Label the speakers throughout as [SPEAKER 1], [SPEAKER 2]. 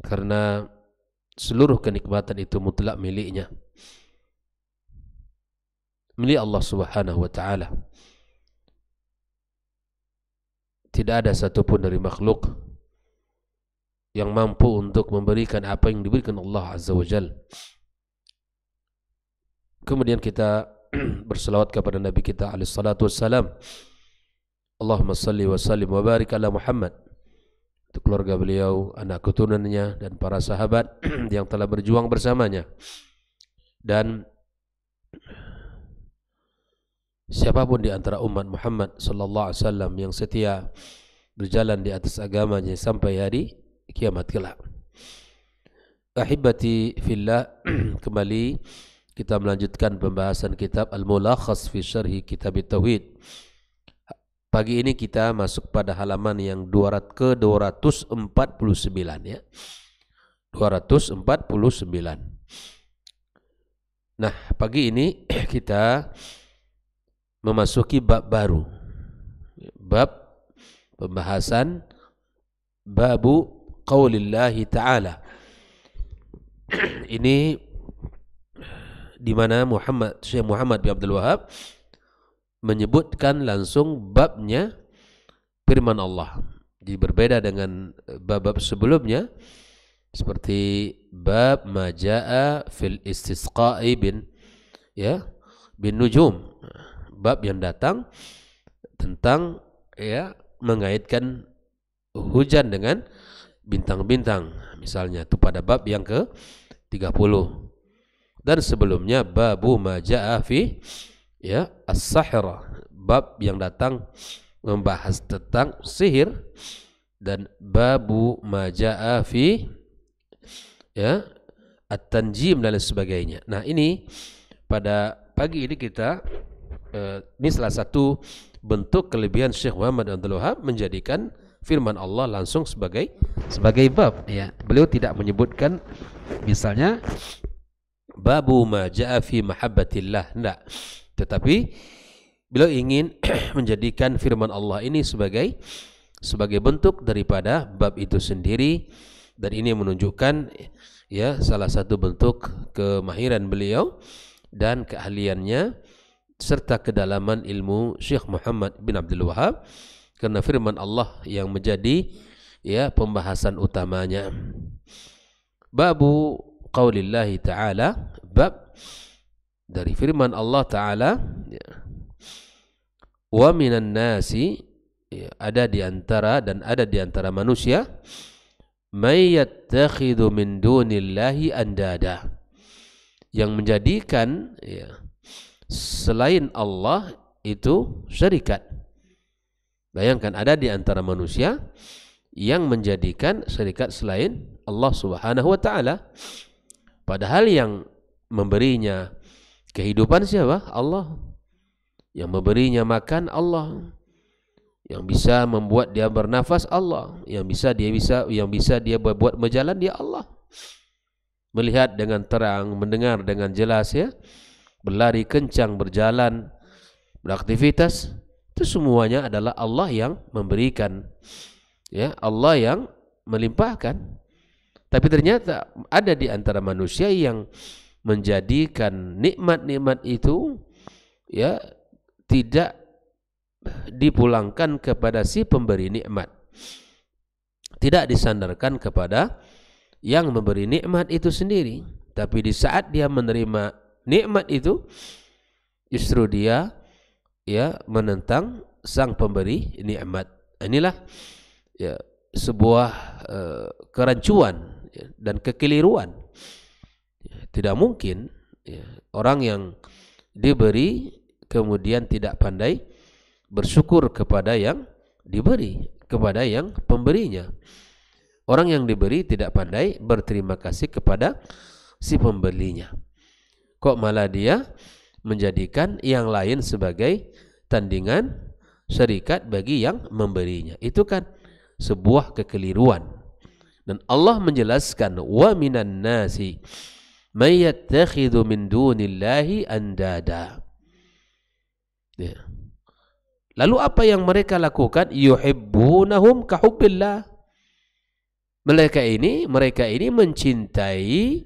[SPEAKER 1] karena seluruh kenikmatan itu mutlak miliknya, milik Allah Subhanahu wa taala. Tidak ada satupun dari makhluk yang mampu untuk memberikan apa yang diberikan Allah Azza wa Jalla. Kemudian kita berselawat kepada Nabi kita alaihi salatu wassalam. Allahumma salli wa sallim wa barik ala Muhammad. Untuk keluarga beliau, anak keturunannya, dan para sahabat yang telah berjuang bersamanya. Dan siapapun di antara umat Muhammad sallallahu alaihi wasallam yang setia berjalan di atas agamanya sampai hari kiamat kelak. Ahibati fillah, kembali kita melanjutkan pembahasan kitab Al-Mulakhas fi Syarhi Kitab Tauhid. Pagi ini kita masuk pada halaman yang ke-249 ya. 249. Nah, pagi ini kita memasuki bab baru. Bab pembahasan babu qaulillahi ta'ala. Ini di mana Syekh Muhammad bin Abdul Wahab menyebutkan langsung babnya firman Allah. Jadi berbeda dengan bab-bab sebelumnya seperti bab majaa fil istisqa'i bin nujum. Bab yang datang tentang mengaitkan hujan dengan bintang-bintang, misalnya itu pada bab yang ke-30. Dan sebelumnya babu majaa fi as-sahra, bab yang datang membahas tentang sihir, dan babu majaa fi at-tanjim dan sebagainya. Nah, ini pada pagi ini kita ini salah satu bentuk kelebihan Syekh Muhammad Abdul Wahab menjadikan firman Allah langsung sebagai bab ya. Beliau tidak menyebutkan misalnya babu ma jaa fi mahabbatillah, enggak. Tetapi beliau ingin menjadikan firman Allah ini sebagai bentuk daripada bab itu sendiri, dan ini menunjukkan salah satu bentuk kemahiran beliau dan keahliannya serta kedalaman ilmu Syekh Muhammad bin Abdul Wahab, karena firman Allah yang menjadi pembahasan utamanya. Babu qaulillahi ta'ala, bab dari firman Allah Ta'ala, wa minan nasi, ada di antara manusia, may yattakhidhu min dunillahi andada, yang menjadikan selain Allah itu syarikat. Bayangkan, ada di antara manusia yang menjadikan syarikat selain Allah Subhanahu wa taala, padahal yang memberinya kehidupan siapa? Allah. Yang memberinya makan Allah. Yang bisa membuat dia bernafas Allah. Yang bisa dia buat berjalan dia Allah. Melihat dengan terang, mendengar dengan jelas berlari kencang, berjalan, beraktivitas, itu semuanya adalah Allah yang memberikan. Allah yang melimpahkan. Tapi ternyata ada di antara manusia yang menjadikan nikmat-nikmat itu tidak dipulangkan kepada si pemberi nikmat, tidak disandarkan kepada yang memberi nikmat itu sendiri. Tapi di saat dia menerima nikmat itu, justru dia menentang sang pemberi nikmat. Inilah sebuah kerancuan dan kekeliruan. Tidak mungkin orang yang diberi kemudian tidak pandai bersyukur kepada yang diberi, kepada yang pemberinya. Orang yang diberi tidak pandai berterima kasih kepada si pembelinya. Kok malah dia menjadikan yang lain sebagai tandingan syarikat bagi yang memberinya. Itu kan sebuah kekeliruan. Dan Allah menjelaskan, wa minan nasi may yattakhidhu min dunillahi andada. Lalu apa yang mereka lakukan? Yuhibbunahum kahubbillah. Mereka ini mencintai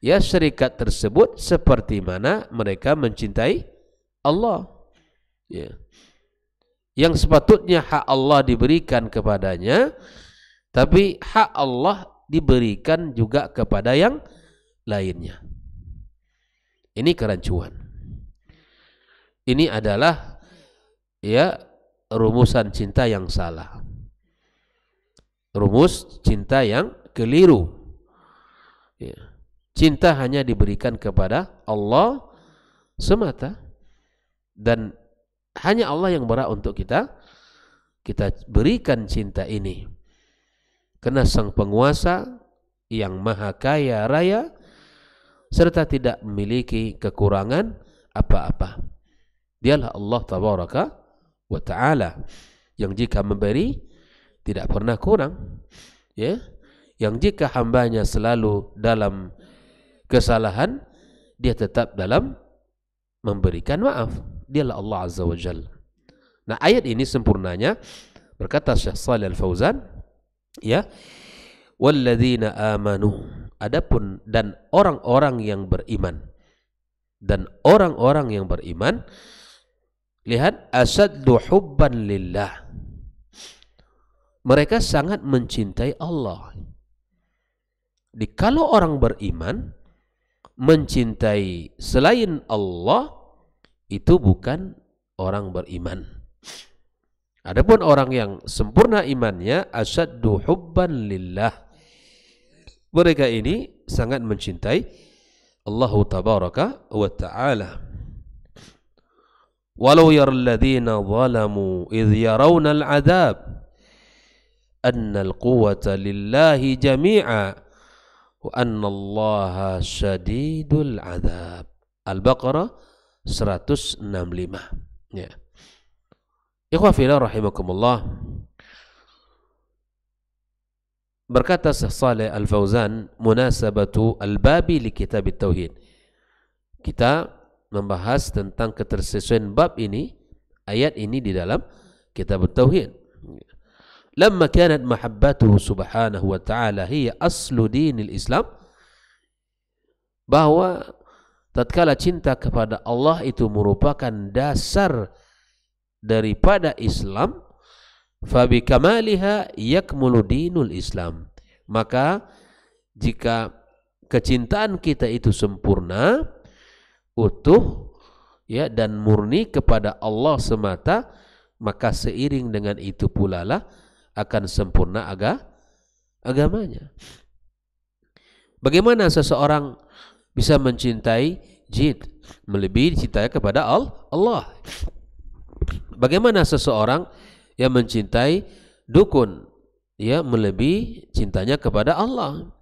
[SPEAKER 1] ya syarikat tersebut seperti mana mereka mencintai Allah. Ya. Yang sepatutnya hak Allah diberikan kepadanya, tapi hak Allah diberikan juga kepada yang lainnya. Ini kerancuan. Ini adalah ya rumusan cinta yang salah. Rumus cinta yang keliru. Ya. Cinta hanya diberikan kepada Allah semata, dan hanya Allah yang berhak untuk kita berikan cinta ini. Karena Sang Penguasa yang Maha Kaya Raya serta tidak memiliki kekurangan apa-apa. Dialah Allah Tabaraka wa Ta'ala yang jika memberi tidak pernah kurang, ya. Yang jika hambanya selalu dalam kesalahan, dia tetap dalam memberikan maaf. Dialah Allah Azza wa Jalla. Nah, ayat ini sempurnanya berkata Syekh Shalih Al-Fauzan, ya, walladzina amanu, adapun dan orang-orang yang beriman, dan orang-orang yang beriman, lihat, asaddu hubban lillah, mereka sangat mencintai Allah. Kalau orang beriman mencintai selain Allah, itu bukan orang beriman. Adapun orang yang sempurna imannya, asaddu hubban lillah, mereka ini sangat mencintai Allah Tabaraka wa Ta'ala. Walau yaral ladzina zalamu idh yarawna al-'adzab anna al-quwwata lillahi jami'a wa anna allaha syadidul 'adzab. Al-Baqarah 165. Ya. Ikhwah fillah rahimakumullah. Berkata Syekh Shalih Al-Fauzan, munasabatu al-babi li kitab at-tauhid. Kita membahas tentang ketersesuaian bab ini, ayat ini di dalam kitab at-tauhid. Lamma kanat mahabbatuhu subhanahu wa ta'ala hiya aslu dinil Islam, bahwa tatkala cinta kepada Allah itu merupakan dasar daripada Islam, fabi kamaliha yakmulu dinul Islam, maka jika kecintaan kita itu sempurna, utuh, ya, dan murni kepada Allah semata, maka seiring dengan itu pula lah akan sempurna agamanya. Bagaimana seseorang bisa mencintai jin melebihi cintanya kepada Allah? Bagaimana seseorang yang mencintai dukun, ya, melebihi cintanya kepada Allah?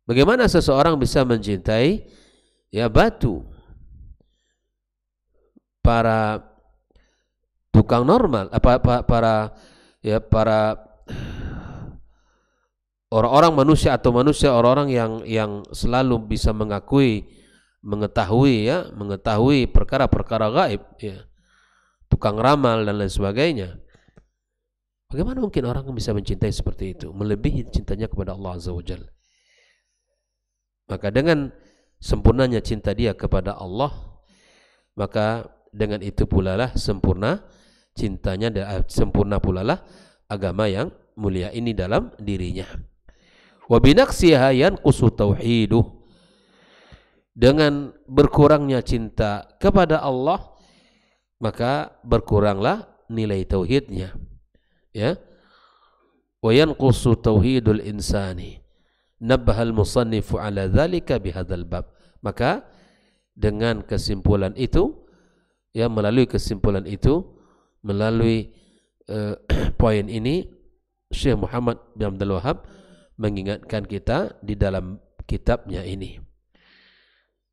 [SPEAKER 1] Bagaimana seseorang bisa mencintai, ya, batu, para tukang normal, para orang-orang manusia atau manusia, orang-orang yang selalu bisa mengetahui perkara-perkara gaib, ya, tukang ramal dan lain sebagainya. Bagaimana mungkin orang bisa mencintai seperti itu, melebihi cintanya kepada Allah Azza wa Jalla? Maka dengan sempurnanya cinta dia kepada Allah, maka dengan itu pula lah sempurna cintanya, dan sempurna pula lah agama yang mulia ini dalam dirinya. Wa binaqsiha yanqusu tauhiduh, dengan berkurangnya cinta kepada Allah maka berkuranglah nilai tauhidnya, ya. Wa yanqusu tauhidul insani, nabbahal musannifu ala dzalika bihadzal bab. Maka dengan kesimpulan itu, ya, melalui kesimpulan itu, melalui poin ini, Syekh Muhammad bin Abdul Wahab mengingatkan kita di dalam kitabnya ini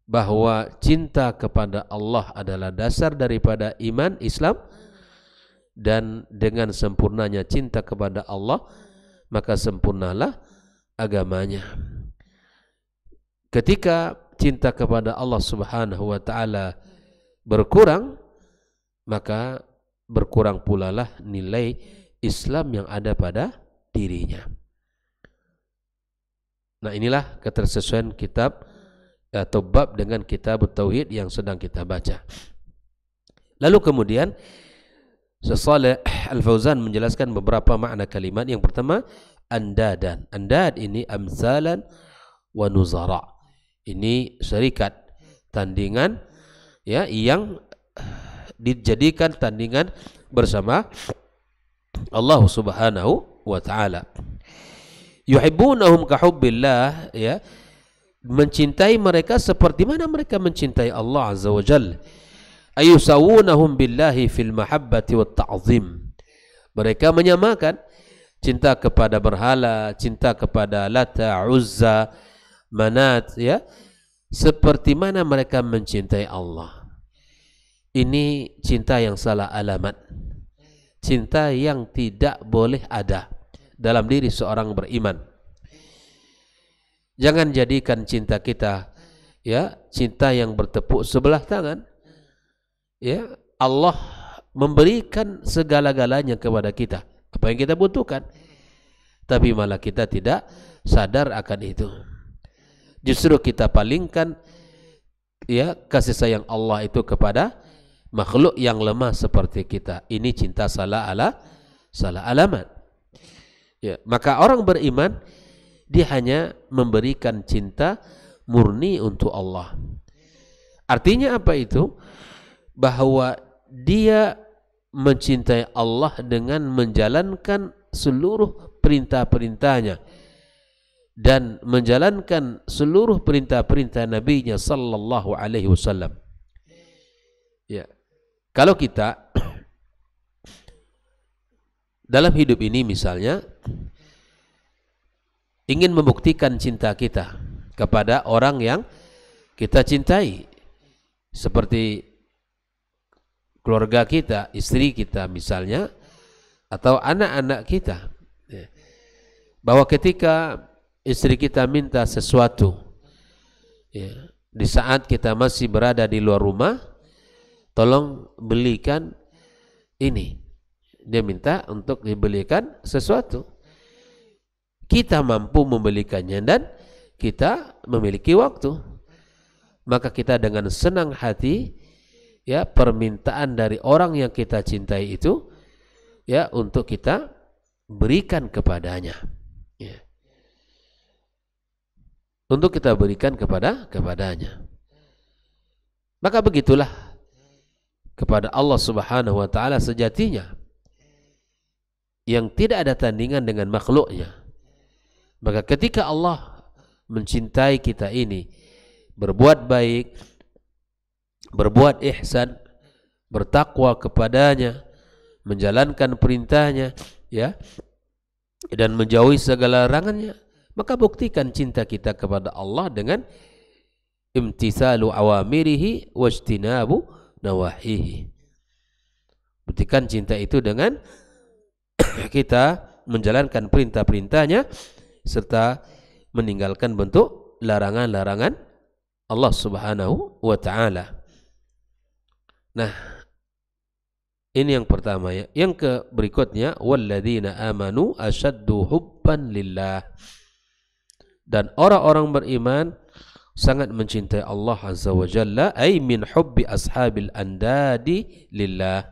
[SPEAKER 1] bahwa cinta kepada Allah adalah dasar daripada iman Islam, dan dengan sempurnanya cinta kepada Allah maka sempurnalah agamanya. Ketika cinta kepada Allah Subhanahu wa Ta'ala berkurang, maka berkurang pula lah nilai Islam yang ada pada dirinya. Nah, inilah ketersesuaian kitab atau bab dengan kitab Tauhid yang sedang kita baca. Lalu kemudian Syekh Shalih Al-Fauzan menjelaskan beberapa makna kalimat. Yang pertama, andadan. Andad ini amsalan wa nuzara. Ini syarikat, tandingan ya yang dijadikan tandingan bersama Allah Subhanahu wa taala. Yuhibbunahum ka hubbillah, ya, mencintai mereka seperti mana mereka mencintai Allah Azza wa Jalla. Ayusawunahum billahi fil mahabbati wat ta'zim. Mereka menyamakan cinta kepada berhala, cinta kepada Lata, Uzza, Manat, ya, seperti mana mereka mencintai Allah. Ini cinta yang salah alamat. Cinta yang tidak boleh ada dalam diri seorang beriman. Jangan jadikan cinta kita, ya, cinta yang bertepuk sebelah tangan. Ya, Allah memberikan segala-galanya kepada kita, apa yang kita butuhkan, tapi malah kita tidak sadar akan itu. Justru kita palingkan, ya, kasih sayang Allah itu kepada makhluk yang lemah seperti kita. Ini cinta salah alamat. Ya, maka orang beriman dia hanya memberikan cinta murni untuk Allah. Artinya apa itu? Bahwa dia mencintai Allah dengan menjalankan seluruh perintah-perintahnya dan menjalankan seluruh perintah-perintah Nabi-Nya sallallahu alaihi wasallam. Ya. Kalau kita dalam hidup ini misalnya ingin membuktikan cinta kita kepada orang yang kita cintai, seperti keluarga kita, istri kita misalnya, atau anak-anak kita, ya, bahwa ketika istri kita minta sesuatu, ya, di saat kita masih berada di luar rumah, tolong belikan ini. Dia minta untuk dibelikan sesuatu. Kita mampu membelikannya dan kita memiliki waktu, maka kita dengan senang hati, ya, permintaan dari orang yang kita cintai itu, ya, untuk kita berikan kepadanya, ya, untuk kita berikan kepadanya. Maka begitulah kepada Allah Subhanahu wa taala sejatinya yang tidak ada tandingan dengan makhluknya. Maka ketika Allah mencintai kita ini, berbuat baik, berbuat ihsan, bertakwa kepadanya, menjalankan perintahnya, ya, dan menjauhi segala larangannya, maka buktikan cinta kita kepada Allah dengan imtithalu awamirihi wajtinabu nawahihi. Buktikan cinta itu dengan kita menjalankan perintah-perintahnya serta meninggalkan bentuk larangan-larangan Allah Subhanahu wa taala. Nah, ini yang pertama, ya. Yang berikutnya, walladzina amanu asyaddu hubban lillah. Dan orang-orang beriman sangat mencintai Allah Azza wa Jalla, ay min hubbi ashabil andadi lillah.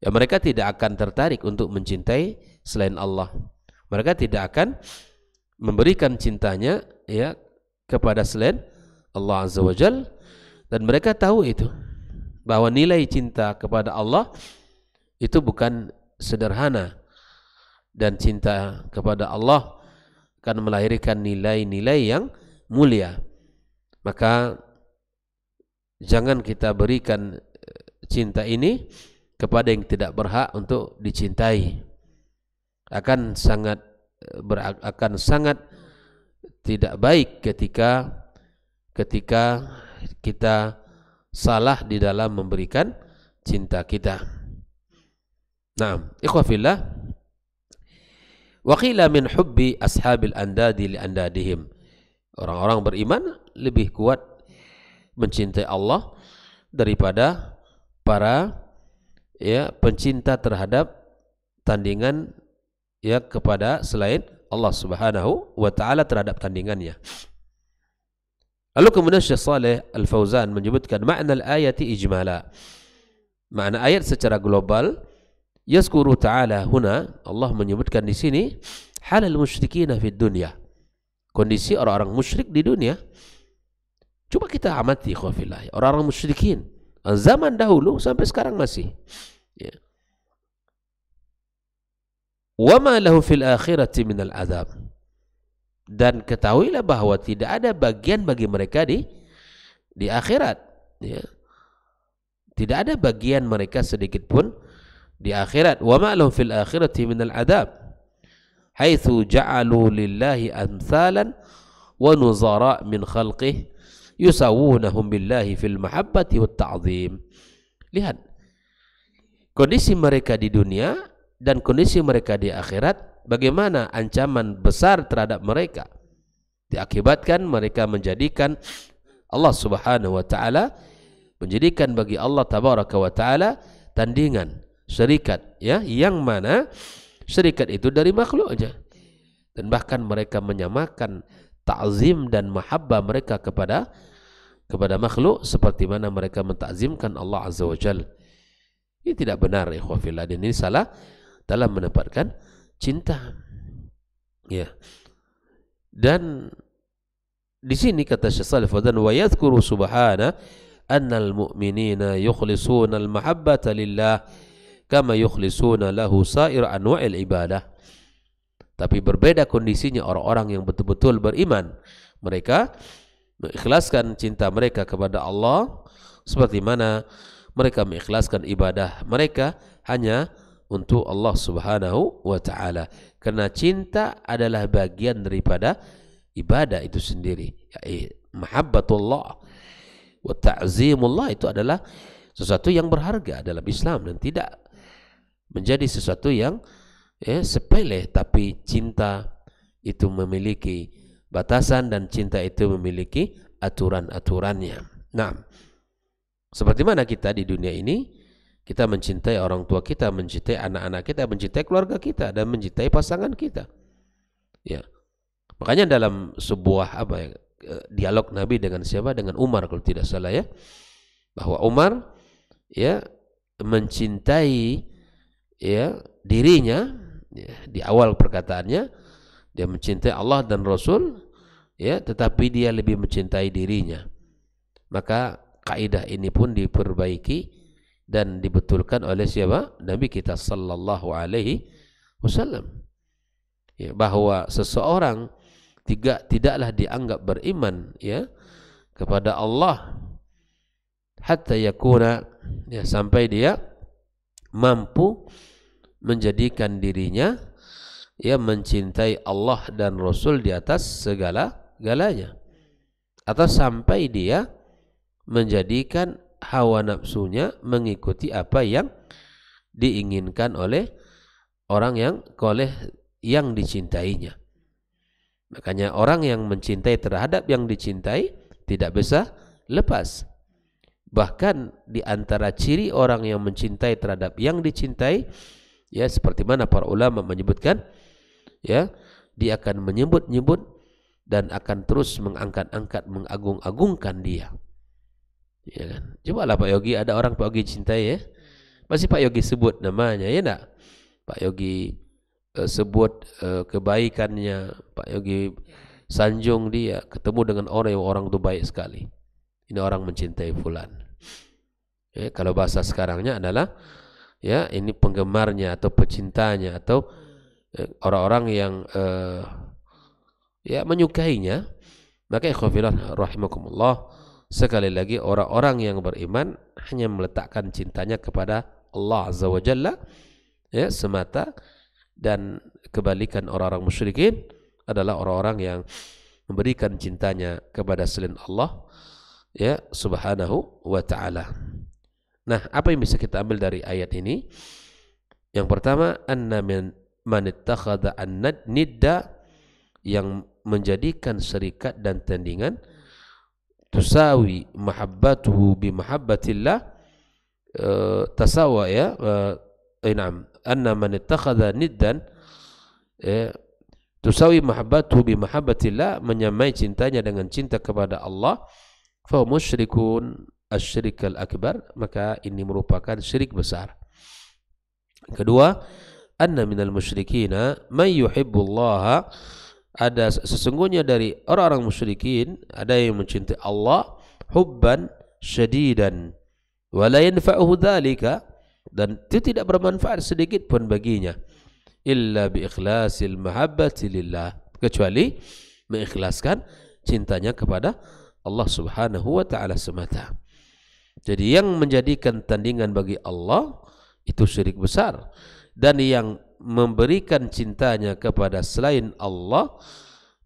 [SPEAKER 1] Ya, mereka tidak akan tertarik untuk mencintai selain Allah. Mereka tidak akan memberikan cintanya, ya, kepada selain Allah Azza wa Jalla, dan mereka tahu itu, bahwa nilai cinta kepada Allah itu bukan sederhana, dan cinta kepada Allah akan melahirkan nilai-nilai yang mulia. Maka jangan kita berikan cinta ini kepada yang tidak berhak untuk dicintai. Akan sangat tidak baik ketika kita salah di dalam memberikan cinta kita. Naam, ikhwafillah, wa qila min hubbi ashabil andadi li andadihim. Orang-orang beriman lebih kuat mencintai Allah daripada para, ya, pencinta terhadap tandingan ya kepada selain Allah Subhanahu wa taala terhadap tandingannya. Lalu kemudian Syekh Saleh Al-Fauzan menyebutkan makna al-ayati ijmala. Makna ayat secara global, yazkuru ta'ala huna, Allah menyebutkan di sini halal musyrikin fid dunya. Kondisi orang-orang musyrik di dunia. Coba kita amati khawfillah, orang-orang musyrikin zaman dahulu sampai sekarang masih. Ya. Wa ma lahu fil akhirati minal azab. Dan ketahuilah bahwa tidak ada bagian bagi mereka di akhirat. Ya. Tidak ada bagian mereka sedikit pun di akhirat. Wa ma lahum fil akhirati minal adab. Haitsu ja'alu lillahi amsalan wa nuzara min khalqih yusawunahum billahi fil mahabbati wat ta'zim. Lihat kondisi mereka di dunia dan kondisi mereka di akhirat, bagaimana ancaman besar terhadap mereka diakibatkan mereka menjadikan Allah Subhanahu wa taala, menjadikan bagi Allah tabaraka wa taala tandingan, syarikat, ya, yang mana syarikat itu dari makhluk aja. Dan bahkan mereka menyamakan ta'zim dan mahabbah mereka kepada makhluk seperti mana mereka mentakzimkan Allah Azza wa Jalla. Ini tidak benar, ikhwah fillah, dan ini salah dalam menempatkan cinta. Ya. Dan di sini kata Syekh Shalih Fauzan, wa yadhkuru subhana annal mu'minina yukhlisuna al-mahabbata lillah kama yukhlisuna lahu sa'ir anwa'il ibadah. Tapi berbeda kondisinya orang-orang yang betul-betul beriman. Mereka mengikhlaskan cinta mereka kepada Allah seperti mana mereka mengikhlaskan ibadah mereka hanya untuk Allah Subhanahu wa taala. Karena cinta adalah bagian daripada ibadah itu sendiri. Mahabbatullah wa ta'zimullah itu adalah sesuatu yang berharga dalam Islam dan tidak menjadi sesuatu yang sepele, tapi cinta itu memiliki batasan dan cinta itu memiliki aturan-aturannya. Nah, seperti mana kita di dunia ini, kita mencintai orang tua kita, mencintai anak-anak kita, mencintai keluarga kita, dan mencintai pasangan kita. Ya, makanya dalam sebuah dialog Nabi dengan siapa? Dengan Umar kalau tidak salah, ya, bahwa Umar mencintai dirinya, di awal perkataannya dia mencintai Allah dan Rasul, tetapi dia lebih mencintai dirinya. Maka kaidah ini pun diperbaiki dan dibetulkan oleh siapa? Nabi kita sallallahu alaihi wasallam. Bahwa seseorang tidaklah dianggap beriman kepada Allah hatta yakuna, sampai dia mampu menjadikan dirinya mencintai Allah dan Rasul di atas segala-galanya, atau sampai dia menjadikan hawa nafsunya mengikuti apa yang diinginkan oleh orang yang dicintainya. Makanya orang yang mencintai terhadap yang dicintai tidak bisa lepas. Bahkan di antara ciri orang yang mencintai terhadap yang dicintai, seperti mana para ulama menyebutkan, dia akan menyebut-nyebut dan akan terus mengangkat-angkat, mengagung-agungkan dia. Ya kan? Cobalah Pak Yogi, ada orang Pak Yogi cintai, masih Pak Yogi sebut namanya, ya enggak? Pak Yogi sebut kebaikannya, Pak Yogi sanjung dia, ketemu dengan orang itu baik sekali. Ini orang mencintai fulan. Kalau bahasa sekarangnya adalah ini penggemarnya atau pecintanya atau orang-orang yang menyukainya. Maka ikhwafillah rahimakumullah, sekali lagi orang-orang yang beriman hanya meletakkan cintanya kepada Allah Azza wa Jalla semata, dan kebalikan orang-orang musyrikin adalah orang-orang yang memberikan cintanya kepada selain Allah Subhanahu wa ta'ala. Nah, apa yang bisa kita ambil dari ayat ini? Yang pertama, anna man ittakhadha an-nidda, yang menjadikan syarikat dan tandingan, tusawi mahabbatuhu bi mahabbatillah, tasawa, na'am, anna man ittakhadha niddan, tusawi mahabbatuhu bi mahabbatillah, menyamai cintanya dengan cinta kepada Allah, fa musyrikun asyirikal akbar, maka ini merupakan syirik besar. Kedua, anna minal musyrikina man yuhibbullaha, ada sesungguhnya dari orang-orang musyrikin ada yang mencintai Allah hubban syadidan wa la yanfa'uhu dzalika, dan itu tidak bermanfaat sedikit pun baginya, illa bi ikhlasil mahabbati lillah, kecuali mengikhlaskan cintanya kepada Allah Subhanahu wa taala semata. Jadi yang menjadikan tandingan bagi Allah itu syirik besar, dan yang memberikan cintanya kepada selain Allah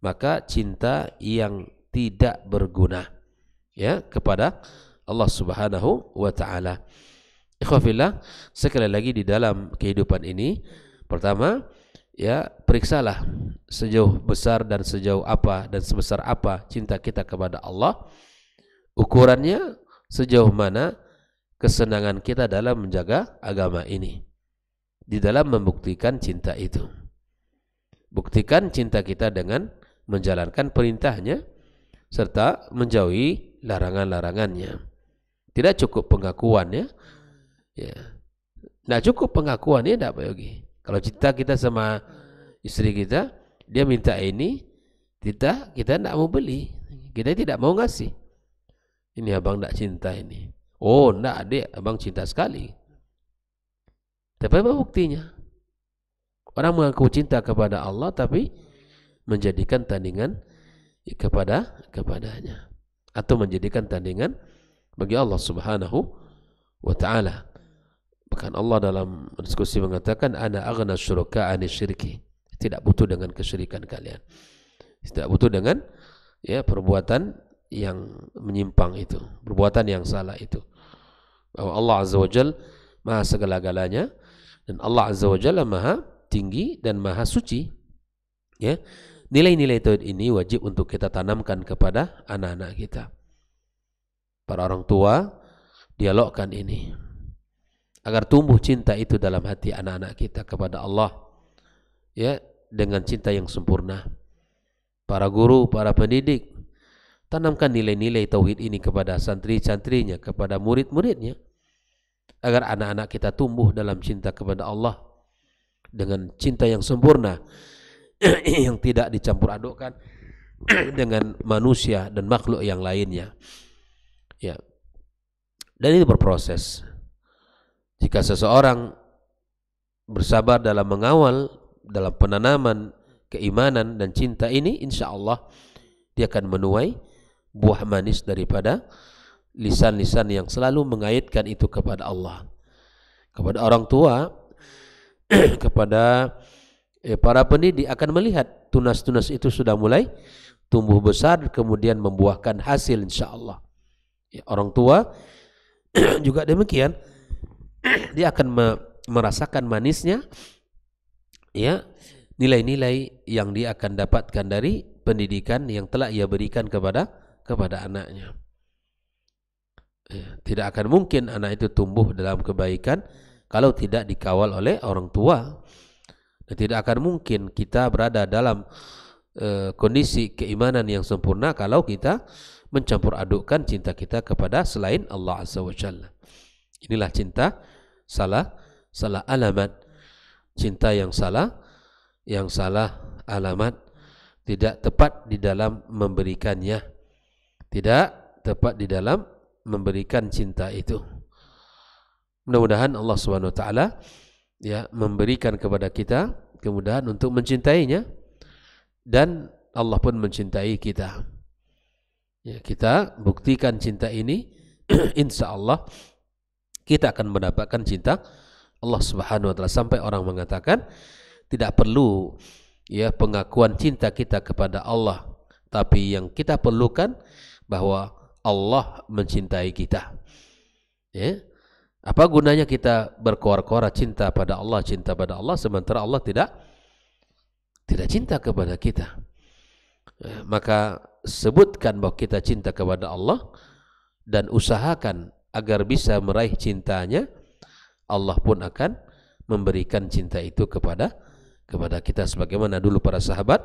[SPEAKER 1] maka cinta yang tidak berguna ya kepada Allah Subhanahu wa taala. Ikhwafillah, sekali lagi di dalam kehidupan ini, pertama ya, periksalah sejauh besar dan sejauh apa dan sebesar apa cinta kita kepada Allah. Ukurannya sejauh mana kesenangan kita dalam menjaga agama ini, di dalam membuktikan cinta itu. Buktikan cinta kita dengan menjalankan perintahnya serta menjauhi larangan-larangannya. Tidak cukup pengakuannya, ya. Tidak cukup pengakuannya, tidak bagi. Kalau cinta kita sama istri kita, dia minta ini, kita tidak mau beli, kita tidak mau ngasih. Ini abang tidak cinta ini. Oh, enggak, adik, abang cinta sekali. Tapi apa buktinya? Orang mengaku cinta kepada Allah tapi menjadikan tandingan kepadanya, atau menjadikan tandingan bagi Allah Subhanahu wa taala. Bahkan Allah dalam diskusi mengatakan, ana aghna syuraka 'ani syirki. Tidak butuh dengan kesyirikan kalian. Tidak butuh dengan ya perbuatan yang menyimpang itu, perbuatan yang salah itu. Bahwa Allah Azza wa Jalla Maha segala-galanya, dan Allah Azza wa Jalla Maha tinggi dan Maha suci. Ya, nilai-nilai tauhid ini wajib untuk kita tanamkan kepada anak-anak kita. Para orang tua, dialogkan ini agar tumbuh cinta itu dalam hati anak-anak kita kepada Allah, ya, dengan cinta yang sempurna. Para guru, para pendidik, tanamkan nilai-nilai tauhid ini kepada santri-santrinya, kepada murid-muridnya, agar anak-anak kita tumbuh dalam cinta kepada Allah dengan cinta yang sempurna yang tidak dicampur adukkan dengan manusia dan makhluk yang lainnya. Ya. Dan ini berproses. Jika seseorang bersabar dalam mengawal, dalam penanaman keimanan dan cinta ini, insya Allah dia akan menuai buah manis daripada lisan-lisan yang selalu mengaitkan itu kepada Allah, kepada orang tua, kepada para pendidik, akan melihat tunas-tunas itu sudah mulai tumbuh besar, kemudian membuahkan hasil insya Allah. Ya, orang tua juga demikian, dia akan merasakan manisnya ya nilai-nilai yang dia akan dapatkan dari pendidikan yang telah ia berikan kepada anaknya. Ya, tidak akan mungkin anak itu tumbuh dalam kebaikan kalau tidak dikawal oleh orang tua. Dan tidak akan mungkin kita berada dalam kondisi keimanan yang sempurna kalau kita mencampur adukkan cinta kita kepada selain Allah Azza wa Jalla. Inilah cinta salah alamat. Cinta yang salah alamat, tidak tepat di dalam memberikannya, tidak tepat di dalam memberikan cinta itu. Mudah-mudahan Allah Subhanahu wa taala ya memberikan kepada kita kemudahan untuk mencintainya, dan Allah pun mencintai kita. Ya, kita buktikan cinta ini, insya Allah kita akan mendapatkan cinta Allah Subhanahu wa taala, sampai orang mengatakan tidak perlu ya pengakuan cinta kita kepada Allah, tapi yang kita perlukan bahwa Allah mencintai kita. Ya. Apa gunanya kita berkoar-koar cinta pada Allah sementara Allah tidak cinta kepada kita? Ya, maka sebutkan bahwa kita cinta kepada Allah dan usahakan agar bisa meraih cintanya. Allah pun akan memberikan cinta itu kepada kepada kita sebagaimana dulu para sahabat,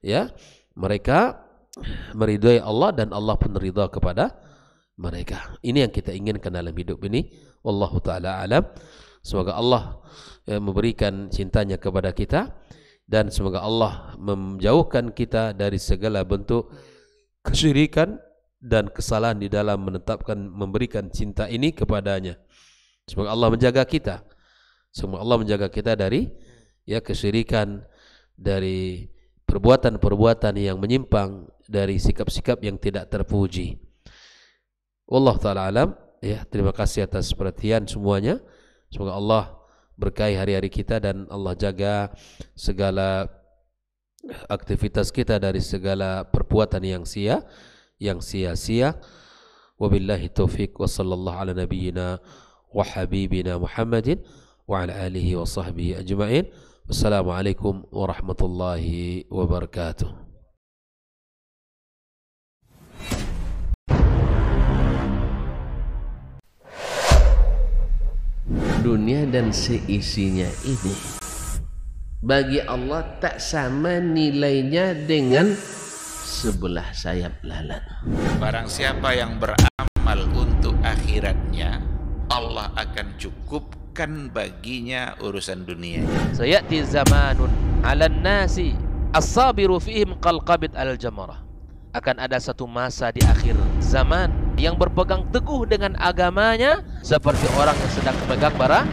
[SPEAKER 1] ya, mereka meridhai Allah dan Allah pun ridha kepada mereka. Ini yang kita inginkan dalam hidup ini. Wallahu taala alam. Semoga Allah memberikan cintanya kepada kita, dan semoga Allah menjauhkan kita dari segala bentuk kesyirikan dan kesalahan di dalam memberikan cinta ini kepadanya. Semoga Allah menjaga kita. Semoga Allah menjaga kita dari kesyirikan, dari perbuatan-perbuatan yang menyimpang, dari sikap-sikap yang tidak terpuji. Wallahu taala alam. Terima kasih atas perhatian semuanya. Semoga Allah berkahi hari-hari kita dan Allah jaga segala aktivitas kita dari segala perbuatan yang sia-sia. Wabillahi taufiq wa sallallahu ala nabiyyina wa habibina Muhammadin wa ala alihi wa sahbihi ajma'in. Wassalamualaikum warahmatullahi wabarakatuh.
[SPEAKER 2] Dunia dan seisinya ini bagi Allah tak sama nilainya dengan sebelah sayap lalat.
[SPEAKER 3] Barang siapa yang beramal untuk akhiratnya, Allah akan cukupkan baginya urusan dunia.
[SPEAKER 4] Sayati zamanun 'alan nasi as-sabiru fihim qalqabit al-jamarah. Akan ada satu masa di akhir zaman yang berpegang teguh dengan agamanya seperti orang yang sedang memegang bara